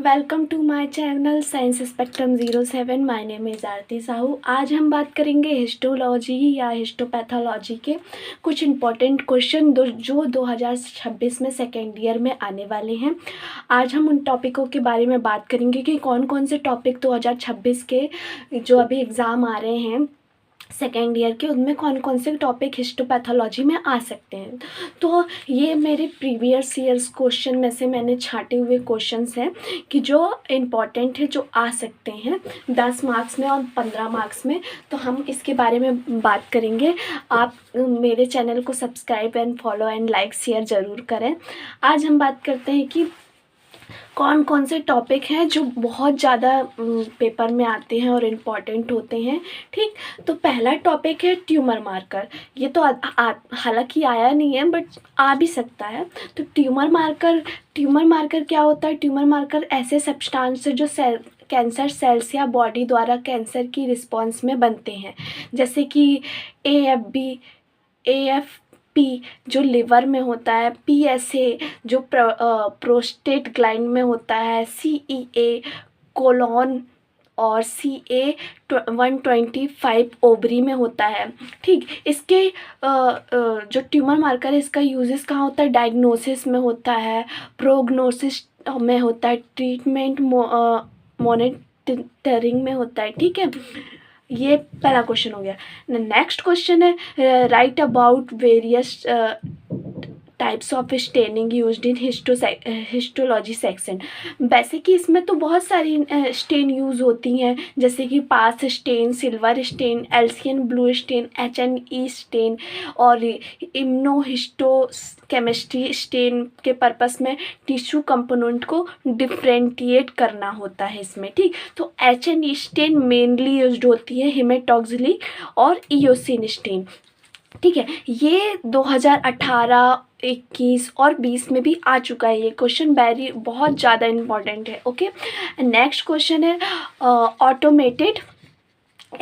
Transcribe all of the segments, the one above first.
Welcome to my channel science spectrum 07। My name is Aarti Sahu. आज हम बात करेंगे हिस्टोलॉजी या हिस्टोपैथोलॉजी के कुछ इम्पॉर्टेंट क्वेश्चन जो 2026 में सेकेंड ईयर में आने वाले हैं। आज हम उन टॉपिकों के बारे में बात करेंगे कि कौन कौन से टॉपिक 2026 के जो अभी एग्ज़ाम आ रहे हैं सेकेंड ईयर के, उनमें कौन कौन से टॉपिक हिस्टोपैथोलॉजी में आ सकते हैं। तो ये मेरे प्रीवियस ईयर्स क्वेश्चन में से मैंने छांटे हुए क्वेश्चंस हैं कि जो इम्पॉर्टेंट है, जो आ सकते हैं 10 मार्क्स में और 15 मार्क्स में। तो हम इसके बारे में बात करेंगे। आप मेरे चैनल को subscribe and follow and like share ज़रूर करें। आज हम बात करते हैं कि कौन कौन से टॉपिक हैं जो बहुत ज़्यादा पेपर में आते हैं और इम्पॉर्टेंट होते हैं। ठीक, तो पहला टॉपिक है ट्यूमर मार्कर। ये तो हालांकि आया नहीं है बट आ भी सकता है। तो ट्यूमर मार्कर क्या होता है? ट्यूमर मार्कर ऐसे सब्सटेंस है जो कैंसर सेल्स या बॉडी द्वारा कैंसर की रिस्पॉन्स में बनते हैं, जैसे कि AFP जो लिवर में होता है, PSA जो प्रोस्टेट ग्लैंड में होता है, CEA कोलोन और CA125 ओवरी में होता है। ठीक, इसके जो ट्यूमर मार्कर है इसका यूजेस कहाँ होता है? डायग्नोसिस में होता है, प्रोग्नोसिस में होता है, ट्रीटमेंट मॉनिटरिंग में होता है। ठीक है, ये पहला क्वेश्चन हो गया। नेक्स्ट क्वेश्चन है write about various types of staining used in histology section. वैसे कि इसमें तो बहुत सारी स्टेन यूज़ होती हैं, जैसे कि PAS stain, silver stain, alcian blue stain, HNE stain और इम्यूनोहिस्टोकेमिस्ट्री स्टेन के पर्पस में टिश्यू कंपोनेंट को डिफ्रेंटिएट करना होता है इसमें। ठीक, तो HNE स्टेन मेनली यूज्ड होती है हेमेटोक्सिली और इयोसिन स्टेन। ठीक है, ये 2018, 21 और 20 में भी आ चुका है। ये क्वेश्चन बहुत ज़्यादा इम्पॉर्टेंट है। ओके, नेक्स्ट क्वेश्चन है ऑटोमेटेड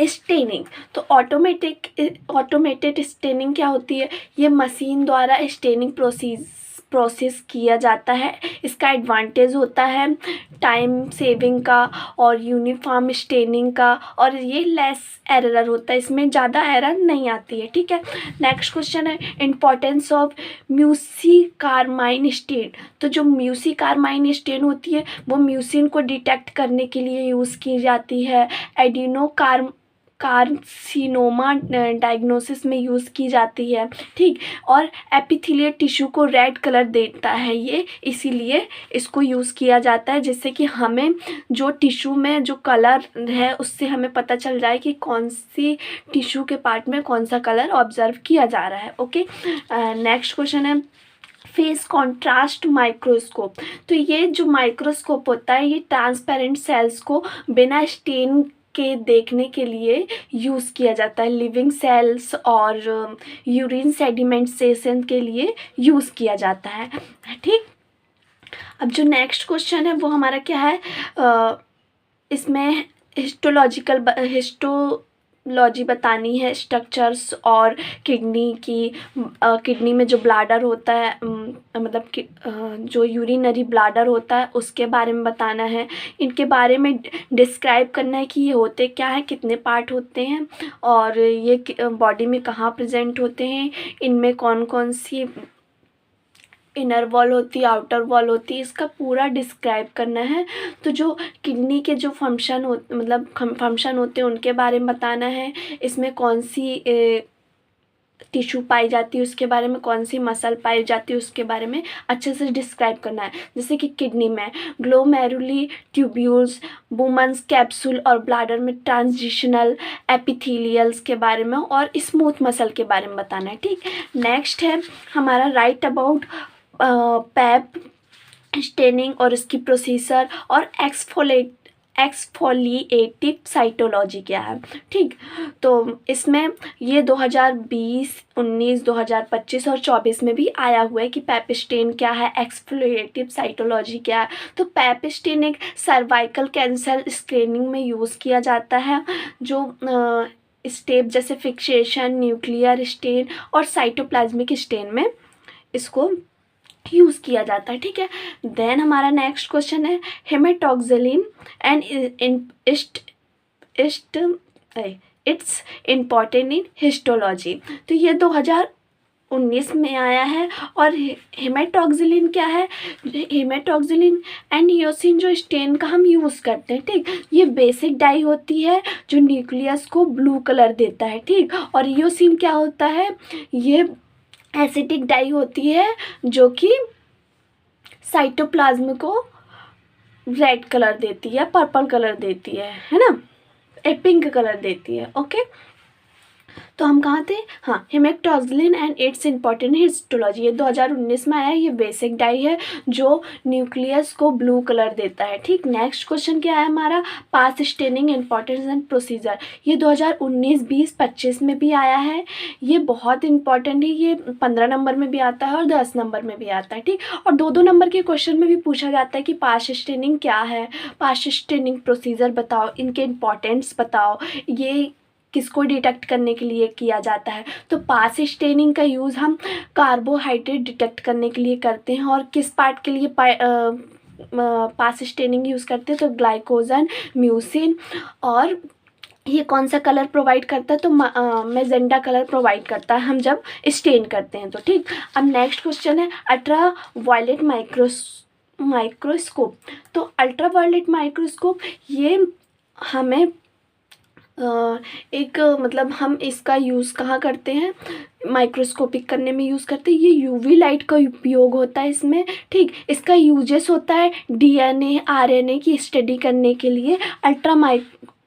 स्टेनिंग। तो ऑटोमेटेड स्टेनिंग क्या होती है? ये मशीन द्वारा स्टेनिंग प्रोसेस किया जाता है। इसका एडवांटेज होता है टाइम सेविंग का और यूनिफॉर्म स्टेनिंग का, और ये लेस एरर होता है, इसमें ज़्यादा एरर नहीं आती है। ठीक है, नेक्स्ट क्वेश्चन है इंपॉर्टेंस ऑफ म्यूसिकार्माइन स्टेन। तो जो म्यूसिकार्माइन स्टेन होती है वो म्यूसिन को डिटेक्ट करने के लिए यूज़ की जाती है। कार्सिनोमा डायग्नोसिस में यूज़ की जाती है। ठीक, और एपिथेलियल टिश्यू को रेड कलर देता है ये, इसीलिए इसको यूज़ किया जाता है, जिससे कि हमें जो टिश्यू में जो कलर है उससे हमें पता चल जाए कि कौन सी टिश्यू के पार्ट में कौन सा कलर ऑब्जर्व किया जा रहा है। ओके, नेक्स्ट क्वेश्चन है फेस कॉन्ट्रास्ट माइक्रोस्कोप। तो ये जो माइक्रोस्कोप होता है ये ट्रांसपेरेंट सेल्स को बिना स्टेन के देखने के लिए यूज़ किया जाता है। लिविंग सेल्स और यूरिन सेडिमेंटेशन के लिए यूज़ किया जाता है। ठीक, अब जो नेक्स्ट क्वेश्चन है वो हमारा क्या है? इसमें हिस्टोलॉजी बतानी है स्ट्रक्चर्स और किडनी में जो ब्लाडर होता है, मतलब कि जो यूरिनरी ब्लाडर होता है उसके बारे में बताना है। इनके बारे में डिस्क्राइब करना है कि ये होते क्या है, कितने पार्ट होते हैं और ये बॉडी में कहाँ प्रेजेंट होते हैं, इनमें कौन कौन सी इनर वॉल होती है, आउटर वॉल होती है, इसका पूरा डिस्क्राइब करना है। तो जो किडनी के जो फंक्शन होते हैं उनके बारे में बताना है। इसमें कौन सी टिश्यू पाई जाती है उसके बारे में, कौन सी मसल पाई जाती है उसके बारे में अच्छे से डिस्क्राइब करना है। जैसे कि किडनी में ग्लोमेरुली ट्यूब्यूल्स, वुमेन्स कैप्सूल और ब्लैडर में ट्रांजिशनल एपिथेलियल्स के बारे में और स्मूथ मसल के बारे में बताना है। ठीक, नेक्स्ट है हमारा राइट अबाउट पैप स्टेनिंग और इसकी प्रोसीजर और एक्सफोलिएटिव साइटोलॉजी क्या है। ठीक, तो इसमें ये 2020, 19, 2025 और 24 में भी आया हुआ है कि पैप स्टेन क्या है, एक्सफोलिएटिव साइटोलॉजी क्या है। तो पैप स्टेन एक सर्वाइकल कैंसर स्क्रीनिंग में यूज़ किया जाता है, जो स्टेप जैसे फिक्सेशन, न्यूक्लियर स्टेन और साइटोप्लाज्मिक स्टेन में इसको यूज़ किया जाता है, ठीक है। देन हमारा नेक्स्ट क्वेश्चन है haematoxylin and eosin it's important in histology. तो ये 2019 में आया है। और हेमेटॉक्सिलिन क्या है? हेमेटॉक्सिलिन एंड ईओसिन जो स्टेन का हम यूज़ करते हैं, ठीक, ये बेसिक डाई होती है जो न्यूक्लियस को ब्लू कलर देता है, ठीक। और ईओसिन क्या होता है? ये एसिटिक डाई होती है जो कि साइटोप्लाज्म को रेड कलर देती है, पर्पल कलर देती है ना, पिंक कलर देती है। ओके, तो हम कहाँ थे? हाँ, haematoxylin and it's important histology, ये 2019 में आया है। ये बेसिक डाई है जो न्यूक्लियस को ब्लू कलर देता है, ठीक। नेक्स्ट क्वेश्चन क्या है हमारा? पास स्टेनिंग इम्पॉर्टेंस एंड प्रोसीजर, ये 2019, 20, 25 में भी आया है। ये बहुत इंपॉर्टेंट है, ये 15 नंबर में भी आता है और 10 नंबर में भी आता है, ठीक। और 2-2 नंबर के क्वेश्चन में भी पूछा जाता है कि पास स्टेनिंग क्या है, पास स्टेनिंग प्रोसीजर बताओ, इनके इम्पॉर्टेंस बताओ, ये किसको डिटेक्ट करने के लिए किया जाता है। तो पास स्टेनिंग का यूज़ हम कार्बोहाइड्रेट डिटेक्ट करने के लिए करते हैं। और किस पार्ट के लिए पास स्टेनिंग यूज़ करते हैं? तो ग्लाइकोजन, म्यूसिन। और ये कौन सा कलर प्रोवाइड करता है? तो मैजेंटा कलर प्रोवाइड करता है हम जब स्टेन करते हैं तो, ठीक। अब नेक्स्ट क्वेश्चन है अल्ट्रा वायलेट माइक्रोस्कोप। तो अल्ट्रा वायलेट माइक्रोस्कोप ये हमें एक मतलब हम इसका यूज़ कहाँ करते हैं? माइक्रोस्कोपिक करने में यूज़ करते हैं। ये यूवी लाइट का उपयोग होता है इसमें, ठीक। इसका यूजेस होता है डीएनए, आरएनए की स्टडी करने के लिए अल्ट्रा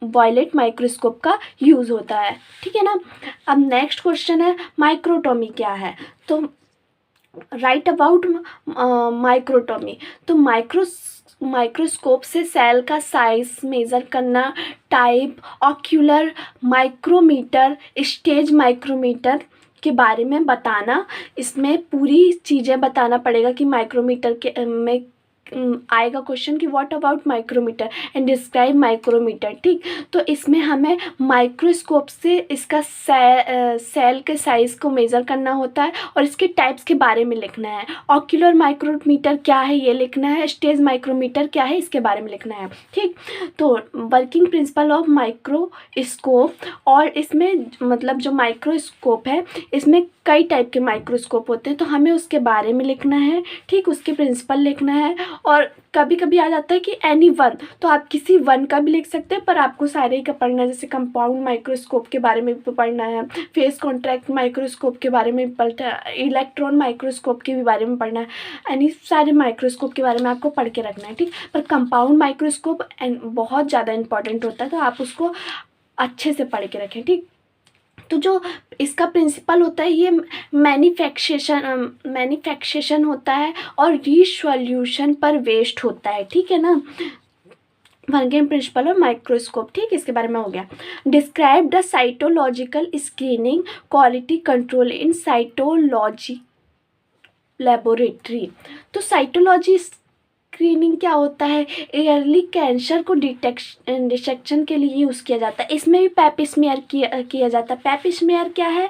वायलेट माइक्रोस्कोप का यूज़ होता है, ठीक है ना। अब नेक्स्ट क्वेश्चन है माइक्रोटोमी क्या है? तो राइट अबाउट माइक्रोटोमी। तो माइक्रोस्कोप से सेल का साइज मेज़र करना, type, ocular micrometer, stage micrometer के बारे में बताना। इसमें पूरी चीज़ें बताना पड़ेगा कि माइक्रोमीटर के में आएगा क्वेश्चन कि what about micrometer and describe micrometer, ठीक। तो इसमें हमें माइक्रोस्कोप से इसका सेल के साइज़ को मेज़र करना होता है और इसके टाइप्स के बारे में लिखना है। ऑक्यूलर माइक्रोमीटर क्या है ये लिखना है, स्टेज माइक्रोमीटर क्या है इसके बारे में लिखना है, ठीक। तो वर्किंग प्रिंसिपल ऑफ माइक्रोस्कोप, और इसमें मतलब जो माइक्रोस्कोप है इसमें कई टाइप के माइक्रोस्कोप होते हैं तो हमें उसके बारे में लिखना है, ठीक। उसके प्रिंसिपल लिखना है। और कभी कभी आ जाता है कि एनी वन, तो आप किसी वन का भी लिख सकते हैं, पर आपको सारे का पढ़ना है। जैसे कंपाउंड माइक्रोस्कोप के बारे में भी पढ़ना है, फेस कॉन्ट्रैक्ट माइक्रोस्कोप के बारे में पढ़ना है, इलेक्ट्रॉन माइक्रोस्कोप के भी बारे में पढ़ना है, यानी सारे माइक्रोस्कोप के बारे में आपको पढ़ के रखना है, ठीक। पर कंपाउंड माइक्रोस्कोप बहुत ज़्यादा इंपॉर्टेंट होता है तो आप उसको अच्छे से पढ़ के रखें, ठीक। तो जो इसका प्रिंसिपल होता है ये मैन्युफैक्चरेशन होता है और रीसोल्यूशन पर वेस्ट होता है, ठीक है ना। वर्किंग प्रिंसिपल और माइक्रोस्कोप, ठीक, इसके बारे में हो गया। Describe the cytological screening quality control in cytology laboratory. तो साइटोलॉजी स्क्रीनिंग क्या होता है? एयरली कैंसर को डिटेक्शन के लिए यूज़ किया जाता है। इसमें भी पैपिस्मियर किया जाता है। पैपिस्मियर क्या है?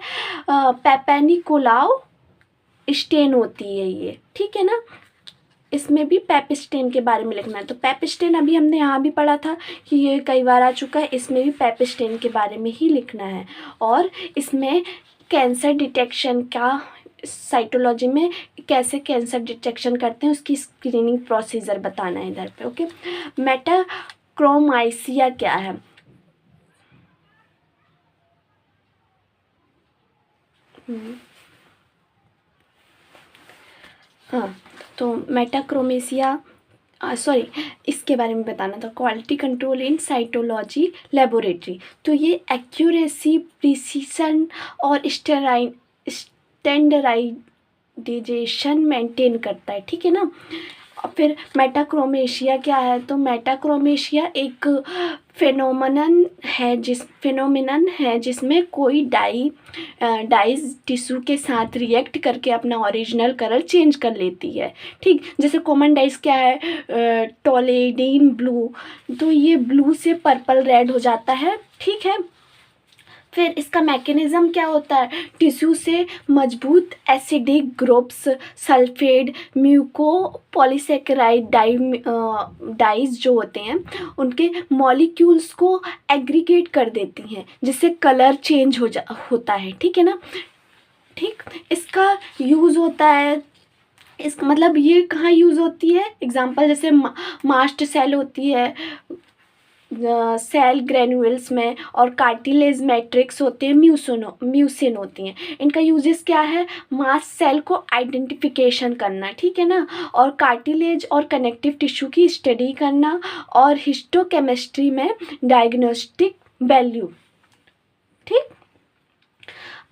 पेपेनिकोलाउ स्टेन होती है ये, ठीक है ना। इसमें भी पैपिस्टेन के बारे में लिखना है। तो पैपिस्टेन अभी हमने यहाँ भी पढ़ा था कि ये कई बार आ चुका है। इसमें भी पैपिस्टेन के बारे में ही लिखना है। और इसमें कैंसर डिटेक्शन का साइटोलॉजी में कैसे कैंसर डिटेक्शन करते हैं उसकी स्क्रीनिंग प्रोसीजर बताना है इधर पे, ओके। मेटाक्रोमाइसिया क्या है? हाँ, तो मेटाक्रोमेसिया सॉरी इसके बारे में बताना था, क्वालिटी कंट्रोल इन साइटोलॉजी लेबोरेटरी। तो ये एक्यूरेसी, प्रिसीशन और स्टैंडर्डाइजेशन मेंटेन करता है, ठीक है ना। फिर मेटाक्रोमेशिया क्या है? तो मेटाक्रोमेशिया एक फिनोमिनन है जिसमें कोई डाइज टिश्यू के साथ रिएक्ट करके अपना ओरिजिनल कलर चेंज कर लेती है, ठीक। जैसे कॉमन डाइज क्या है? टोलेडीन ब्लू, तो ये ब्लू से पर्पल रेड हो जाता है, ठीक है। फिर इसका मैकेनिज़्म क्या होता है, टिश्यू से मजबूत acidic groups sulphate mucopolysaccharide dyes जो होते हैं उनके मॉलिक्यूल्स को एग्रीगेट कर देती हैं, जिससे कलर चेंज होता है, ठीक है ना। ठीक, इसका यूज़ होता है, इसका मतलब ये कहाँ यूज़ होती है, एग्जांपल जैसे मास्ट सेल होती है सेल ग्रेन्यूल्स में, और कार्टिलेज मैट्रिक्स होते हैं, म्यूसिन होती हैं। इनका यूजेस क्या है, मास्ट सेल को आइडेंटिफिकेशन करना, ठीक है ना, और कार्टिलेज और कनेक्टिव टिश्यू की स्टडी करना, और हिस्टोकेमिस्ट्री में डायग्नोस्टिक वैल्यू। ठीक,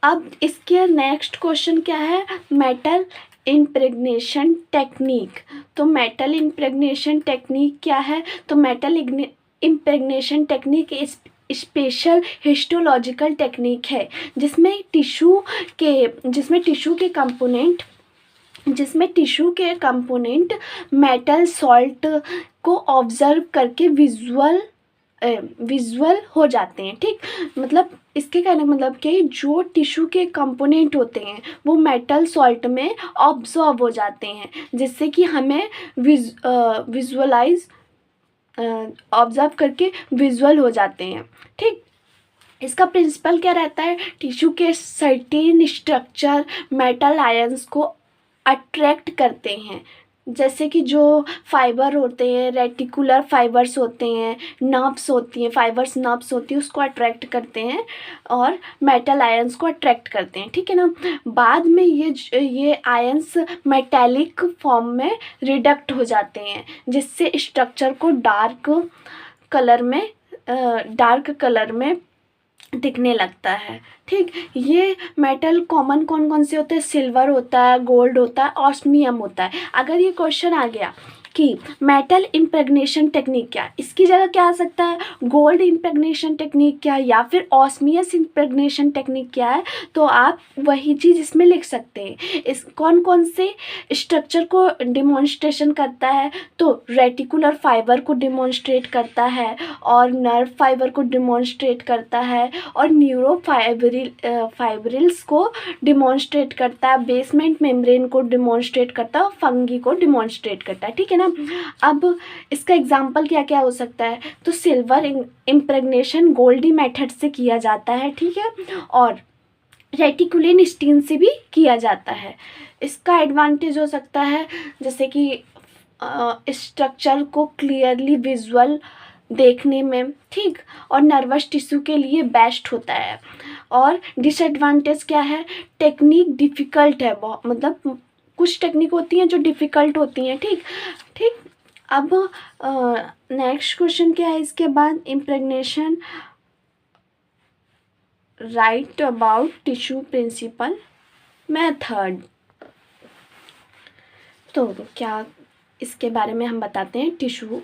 अब इसके नेक्स्ट क्वेश्चन क्या है, मेटल इम्प्रेग्नेशन टेक्निक। तो मेटल इम्प्रेग्नेशन टेक्निक क्या है, तो metal impregnation technique special histological technique है जिसमें टिश्यू के कंपोनेंट मेटल सॉल्ट को ऑब्जर्व करके विजुअल हो जाते हैं। ठीक, मतलब इसके कहने का मतलब कि जो टिश्यू के कंपोनेंट होते हैं वो मेटल सॉल्ट में ऑब्जॉर्व हो जाते हैं, जिससे कि हमें ऑब्जर्व करके विजुअल हो जाते हैं। ठीक, इसका प्रिंसिपल क्या रहता है, टिश्यू के सर्टेन स्ट्रक्चर मेटल आयंस को अट्रैक्ट करते हैं, जैसे कि जो फाइबर होते हैं, रेटिकुलर फाइबर्स होते हैं, नर्व्स होती हैं, फाइबर्स नर्व्स होती है, उसको अट्रैक्ट करते हैं और मेटल आयंस को अट्रैक्ट करते हैं, ठीक है ना। बाद में ये आयंस मेटेलिक फॉर्म में रिडक्ट हो जाते हैं, जिससे स्ट्रक्चर को डार्क कलर में दिखने लगता है। ठीक, ये मेटल कॉमन कौन कौन से होते हैं, सिल्वर होता है, गोल्ड होता है, ऑस्मियम होता है। अगर ये क्वेश्चन आ गया कि मेटल इम्प्रेग्नेशन टेक्निक क्या, इसकी जगह क्या आ सकता है, गोल्ड इम्प्रेग्नेशन टेक्निक क्या या फिर ऑस्मियस इम्प्रेग्नेशन टेक्निक क्या है, तो आप वही चीज़ इसमें लिख सकते हैं। इस कौन कौन से स्ट्रक्चर को डिमॉन्स्ट्रेशन करता है, तो रेटिकुलर फाइबर को डिमॉन्स्ट्रेट करता है, और नर्व फाइबर को डिमॉन्स्ट्रेट करता है, और फाइब्रिल्स को डिमॉन्स्ट्रेट करता है, बेसमेंट मेम्ब्रेन को डिमॉन्स्ट्रेट करता है, और फंगी को डिमॉन्स्ट्रेट करता है, ठीक है ना। अब इसका एग्जाम्पल क्या क्या हो सकता है, तो सिल्वर इम्प्रेग्नेशन गोल्डी मेथड से किया जाता है, ठीक है, और रेटिकुलेन स्टीन से भी किया जाता है। इसका एडवांटेज हो सकता है जैसे कि स्ट्रक्चर को क्लियरली विजुअल देखने में, ठीक, और नर्वस टिश्यू के लिए बेस्ट होता है। और डिसएडवांटेज क्या है, टेक्निक डिफ़िकल्ट है बहुत, मतलब कुछ टेक्निक होती हैं जो डिफ़िकल्ट होती हैं। ठीक ठीक, अब नेक्स्ट क्वेश्चन क्या है इसके बाद, impregnation right about tissue principle method. तो क्या इसके बारे में हम बताते हैं। टिश्यू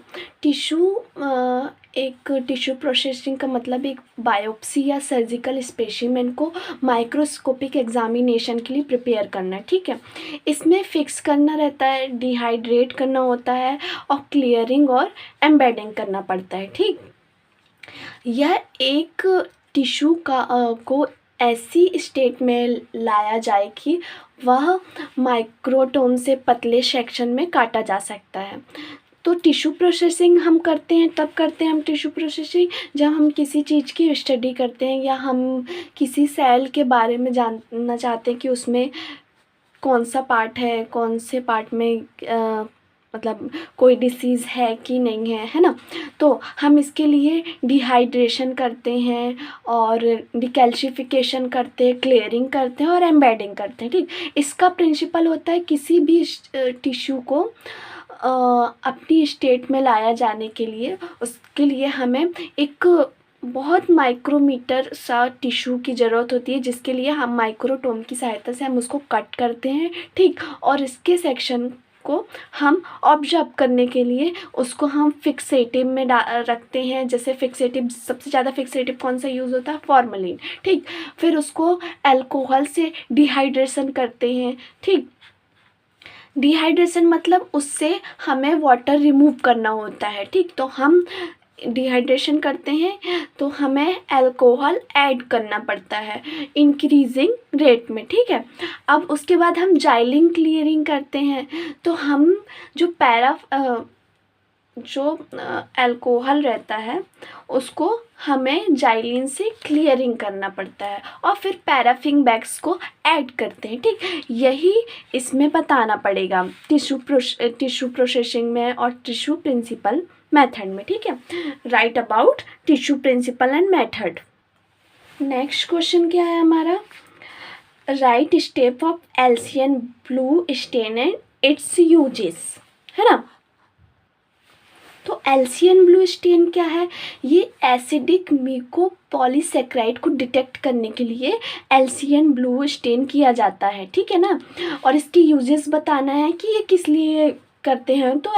एक टिश्यू प्रोसेसिंग का मतलब एक बायोप्सी या सर्जिकल स्पेसिमेन को माइक्रोस्कोपिक एग्जामिनेशन के लिए प्रिपेयर करना, ठीक है। इसमें फिक्स करना रहता है, डिहाइड्रेट करना होता है, और क्लियरिंग और एम्बेडिंग करना पड़ता है, ठीक। यह एक टिश्यू को ऐसी स्टेट में लाया जाए कि वह माइक्रोटोम से पतले सेक्शन में काटा जा सकता है। तो टिश्यू प्रोसेसिंग हम करते हैं, तब करते हैं हम टिश्यू प्रोसेसिंग जब हम किसी चीज़ की स्टडी करते हैं, या हम किसी सेल के बारे में जानना चाहते हैं कि उसमें कौन सा पार्ट है, कौन से पार्ट में मतलब कोई डिसीज़ है कि नहीं है, है ना। तो हम इसके लिए डिहाइड्रेशन करते हैं, और डिकैल्शिफिकेशन करते हैं, क्लियरिंग करते हैं, और एम्बेडिंग करते हैं, ठीक। इसका प्रिंसिपल होता है किसी भी टिश्यू को अपनी स्टेट में लाया जाने के लिए, उसके लिए हमें एक बहुत माइक्रोमीटर सा टिश्यू की ज़रूरत होती है, जिसके लिए हम माइक्रोटोम की सहायता से हम उसको कट करते हैं, ठीक। और इसके सेक्शन को हम ऑब्जर्व करने के लिए उसको हम फिक्सेटिव में रखते हैं। जैसे फिक्सेटिव, सबसे ज़्यादा फिक्सेटिव कौन सा यूज़ होता है, फॉर्मलिन, ठीक। फिर उसको अल्कोहल से डिहाइड्रेशन करते हैं, ठीक। डिहाइड्रेशन मतलब उससे हमें वाटर रिमूव करना होता है, ठीक। तो हम डिहाइड्रेशन करते हैं तो हमें अल्कोहल ऐड करना पड़ता है इंक्रीजिंग रेट में, ठीक है। अब उसके बाद हम जाइलिन क्लियरिंग करते हैं तो हम जो अल्कोहल रहता है उसको हमें जाइलिन से क्लियरिंग करना पड़ता है और फिर पैराफिन बैग्स को ऐड करते हैं, ठीक। यही इसमें बताना पड़ेगा टिश्यू प्रोसेसिंग में और टिश्यू प्रिंसिपल मेथड में, ठीक है। Write about tissue principle and method. Next question क्या है हमारा, write step of alcian blue stain and its uses, है ना। तो एल्सियन ब्लू स्टेन क्या है, ये एसिडिक म्यूकोपॉलीसेकेराइड को डिटेक्ट करने के लिए एल्सियन ब्लू स्टेन किया जाता है, ठीक है ना। और इसकी यूजेस बताना है कि ये किस लिए करते हैं, तो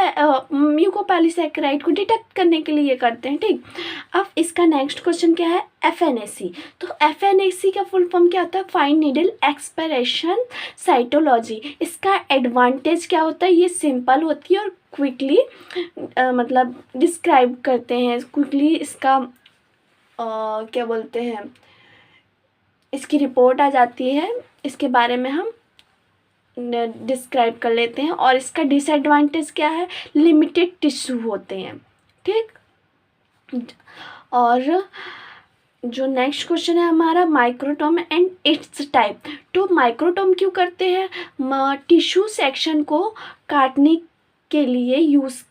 म्यूकोपॉलीसेकेराइड को डिटेक्ट करने के लिए करते हैं, ठीक। अब इसका नेक्स्ट क्वेश्चन क्या है, FNAC। तो FNAC का फुल फॉर्म क्या होता है, फाइन नीडल एक्सप्रेशन साइटोलॉजी। इसका एडवांटेज क्या होता है, ये सिंपल होती है और क्विकली मतलब डिस्क्राइब करते हैं क्विकली। इसका क्या बोलते हैं, इसकी रिपोर्ट आ जाती है, इसके बारे में हम डिस्क्राइब कर लेते हैं। और इसका डिसएडवांटेज क्या है, लिमिटेड टिश्यू होते हैं, ठीक। और जो नेक्स्ट क्वेश्चन है हमारा, माइक्रोटोम एंड इट्स टाइप। तो माइक्रोटोम क्यों करते हैं, टिश्यू सेक्शन को काटने के लिए यूज़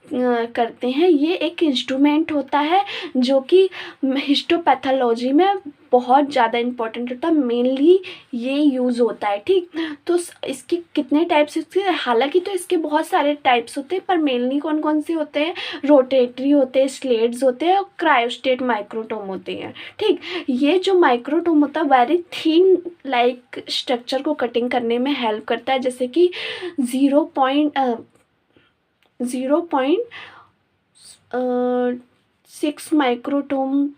करते हैं। ये एक इंस्ट्रूमेंट होता है जो कि हिस्टोपैथोलॉजी में बहुत ज़्यादा इम्पोर्टेंट होता है, मेनली ये यूज़ होता है, ठीक। तो इसके कितने टाइप्स होते हैं, हालांकि तो इसके बहुत सारे टाइप्स होते हैं, पर मेनली कौन कौन से होते हैं, रोटेटरी होते हैं, स्लेट्स होते हैं और क्रायोस्टेट माइक्रोटोम होते हैं, ठीक। ये जो माइक्रोटोम होता है वेरी थिन लाइक स्ट्रक्चर को कटिंग करने में हेल्प करता है, जैसे कि 0.6 माइक्रोटोम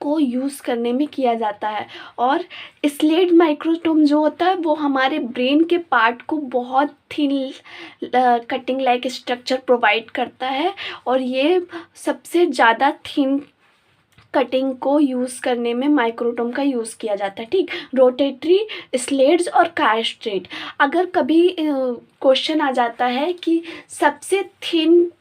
को यूज़ करने में किया जाता है। और स्लेट माइक्रोटोम जो होता है वो हमारे ब्रेन के पार्ट को बहुत thin cutting like structure provide करता है, और ये सबसे ज़्यादा थिन कटिंग को यूज़ करने में माइक्रोटोम का यूज़ किया जाता है, ठीक। रोटेटरी, स्लेट्स और कायस्ट्रेट। अगर कभी क्वेश्चन आ जाता है कि सबसे थिन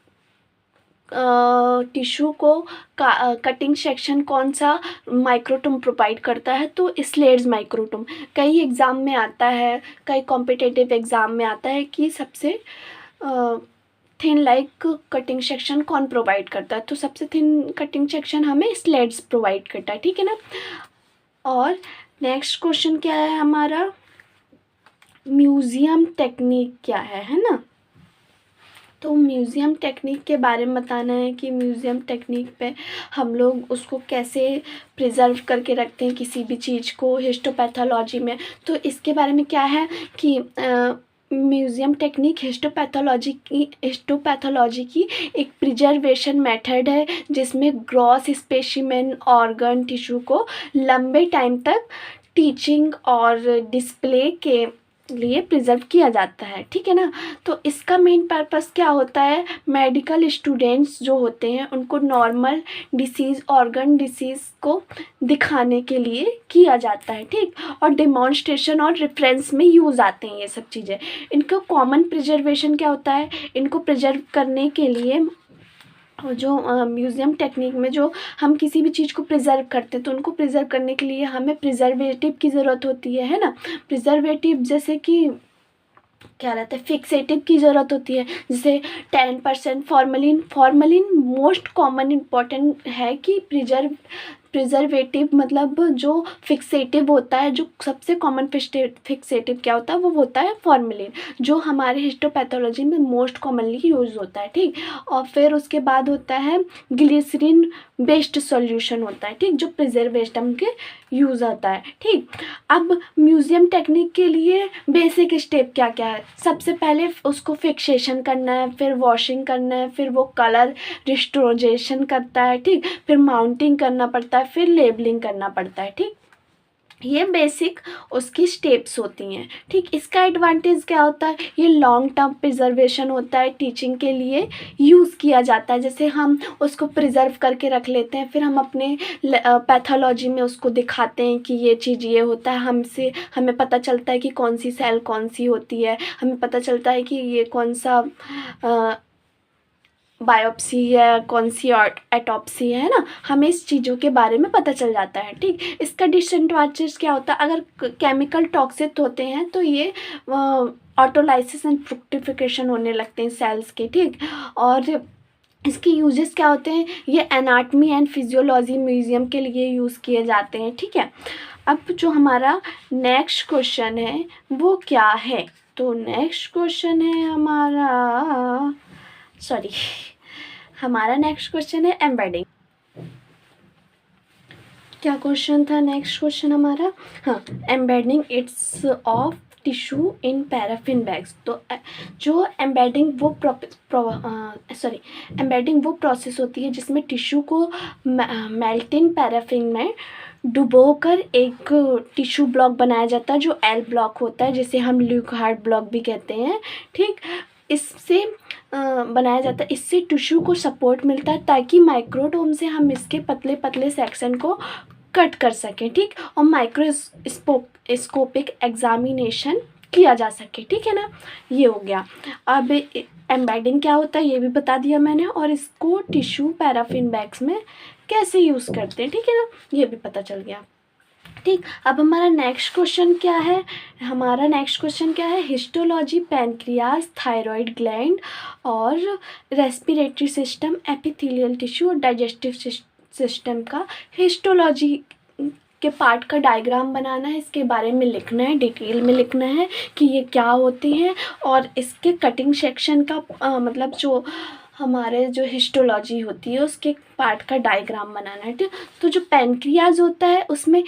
टिश्यू को कटिंग सेक्शन कौन सा माइक्रोटोम प्रोवाइड करता है, तो स्लेट्स माइक्रोटोम। कई एग्ज़ाम में आता है, कई कॉम्पिटिटिव एग्ज़ाम में आता है कि सबसे थिन लाइक कटिंग सेक्शन कौन प्रोवाइड करता है, तो सबसे थिन कटिंग सेक्शन हमें स्लेट्स प्रोवाइड करता है, ठीक है ना। और नेक्स्ट क्वेश्चन क्या है हमारा, म्यूज़ियम टेक्निक क्या है ना। तो म्यूज़ियम टेक्निक के बारे में बताना है कि म्यूज़ियम टेक्निक पे हम लोग उसको कैसे प्रिजर्व करके रखते हैं किसी भी चीज़ को हिस्टोपैथोलॉजी में। तो इसके बारे में क्या है कि म्यूज़ियम टेक्निक हिस्टोपैथोलॉजी की एक प्रिजर्वेशन मेथड है, जिसमें ग्रॉस स्पेसिमेन ऑर्गन टिश्यू को लंबे टाइम तक टीचिंग और डिस्प्ले के लिए प्रिजर्व किया जाता है, ठीक है ना। तो इसका मेन पर्पस क्या होता है, मेडिकल स्टूडेंट्स जो होते हैं उनको नॉर्मल डिसीज़, ऑर्गन डिसीज़ को दिखाने के लिए किया जाता है, ठीक। और डेमोन्स्ट्रेशन और रेफरेंस में यूज़ आते हैं ये सब चीज़ें। इनका कॉमन प्रिजर्वेशन क्या होता है, इनको प्रिजर्व करने के लिए जो म्यूज़ियम टेक्निक में जो हम किसी भी चीज़ को प्रिजर्व करते हैं तो उनको प्रिजर्व करने के लिए हमें प्रिजर्वेटिव की ज़रूरत होती है ना। प्रिजर्वेटिव जैसे कि क्या रहता है, फिक्सेटिव की ज़रूरत होती है, जैसे 10% फॉर्मलिन मोस्ट कॉमन इम्पॉर्टेंट है कि प्रिजर्वेटिव मतलब जो फिक्सेटिव होता है, जो सबसे कॉमन फिक्सेटिव क्या होता है वो होता है फॉर्मेलिन, जो हमारे हिस्टोपैथोलॉजी में मोस्ट कॉमनली यूज़ होता है, ठीक। और फिर उसके बाद होता है ग्लिसरीन बेस्ड सॉल्यूशन होता है, ठीक, जो प्रिजर्वेशन के यूज़ होता है, ठीक। अब म्यूज़ियम टेक्निक के लिए बेसिक स्टेप क्या क्या है, सबसे पहले उसको फिक्सेशन करना है, फिर वॉशिंग करना है, फिर वो कलर रिस्टोरेशन करता है, ठीक, फिर माउंटिंग करना पड़ता है, फिर लेबलिंग करना पड़ता है, ठीक। ये बेसिक उसकी स्टेप्स होती हैं, ठीक। इसका एडवांटेज क्या होता है, ये लॉन्ग टर्म प्रिजर्वेशन होता है, टीचिंग के लिए यूज़ किया जाता है। जैसे हम उसको प्रिजर्व करके रख लेते हैं, फिर हम अपने पैथोलॉजी में उसको दिखाते हैं कि ये चीज़ ये होता है, हमें पता चलता है कि कौन सी सेल कौन सी होती है, हमें पता चलता है कि ये कौन सा बायोप्सी है, कौन सी एटॉप्सी है ना, हमें इस चीज़ों के बारे में पता चल जाता है, ठीक। इसका डिसएडवांटेज क्या होता है, अगर केमिकल टॉक्सिक होते हैं तो ये ऑटोलाइसिस एंड फ्रुक्टिफिकेशन होने लगते हैं सेल्स के, ठीक। और इसके यूजेस क्या होते हैं, ये एनाटमी एंड फिजियोलॉजी म्यूजियम के लिए यूज़ किए जाते हैं, ठीक है। अब जो हमारा नेक्स्ट क्वेश्चन है वो क्या है, तो नेक्स्ट क्वेश्चन है हमारा नेक्स्ट क्वेश्चन है एम्बेडिंग। क्या क्वेश्चन था नेक्स्ट क्वेश्चन हमारा, हाँ, embedding it's of tissue in paraffin bags. तो जो एम्बेडिंग वो प्रोसेस होती है जिसमें टिश्यू को मेल्टिंग पैराफिन में डुबोकर एक टिश्यू ब्लॉक बनाया जाता है जो एल ब्लॉक होता है, जिसे हम ल्यूक हार्ट ब्लॉक भी कहते हैं, ठीक। इससे बनाया जाता है, इससे टिश्यू को सपोर्ट मिलता है ताकि माइक्रोटोम से हम इसके पतले पतले सेक्शन को कट कर सकें, ठीक। और माइक्रोस्कोपिक एग्जामिनेशन किया जा सके, ठीक है ना। ये हो गया। अब एम्बेडिंग क्या होता है ये भी बता दिया मैंने, और इसको टिश्यू पैराफिन बैग्स में कैसे यूज़ करते हैं, ठीक है ना, ये भी पता चल गया, ठीक। अब हमारा नेक्स्ट क्वेश्चन क्या है, हिस्टोलॉजी पैनक्रियाज, थायराइड ग्लैंड और रेस्पिरेटरी सिस्टम, एपिथेलियल टिश्यू और डाइजेस्टिव सिस्टम का हिस्टोलॉजी के पार्ट का डायग्राम बनाना है, इसके बारे में लिखना है, डिटेल में लिखना है कि ये क्या होती हैं, और इसके कटिंग सेक्शन का मतलब जो हमारे जो हिस्टोलॉजी होती है उसके पार्ट का डायग्राम बनाना है, ठीक। तो जो पैनक्रियाज होता है उसमें